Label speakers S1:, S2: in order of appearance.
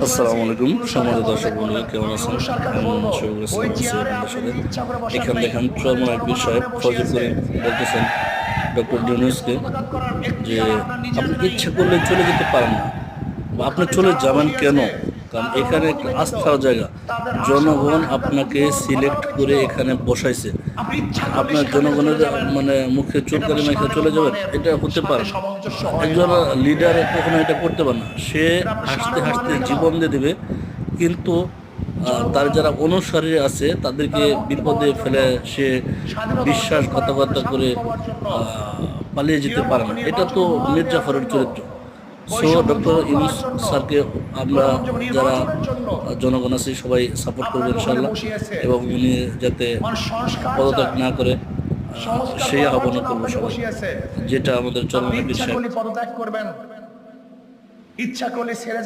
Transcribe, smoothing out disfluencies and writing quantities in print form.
S1: আসসালামু আলাইকুম সম্মানিত দর্শক বন্ধু, কেমন আছেন? এখানে দেখেন চরমন এক বিষয় ফজল করিম বলতেছেন ডক্টর ইউনূসকে যে আপনি ইচ্ছা করলে চলে যেতে পারেন না, বা আপনি চলে যাবেন কেন? কারণ এখানে একটা আস্থার জায়গা, জনগণ আপনাকে সিলেক্ট করে এখানে বসাইছে। আপনার জনগণের মানে মুখে চুলকানি মেখে চলে যাবেন, এটা হতে পারে না। একজন লিডার কখনো এটা করতে পারে না। সে হাসতে হাসতে জীবন দিয়ে দেবে, কিন্তু তার যারা অনুসারী আছে তাদেরকে বিপদে ফেলে সে বিশ্বাসঘাতকতা করে পালিয়ে যেতে পারে না। এটা তো মির্জাফরের চরিত্র। সো ডক্টর ইউনূস স্যারকে আমরা যারা জনগণ আছি সবাই সাপোর্ট করবো ইনশাআল্লাহ, এবং উনি যাতে পদত্যাগ না করে সেই আহ্বান করবো সবাই, যেটা আমাদের চরম
S2: ইচ্ছা করলে পদত্যাগ করবেন, ইচ্ছা করলে ছেড়ে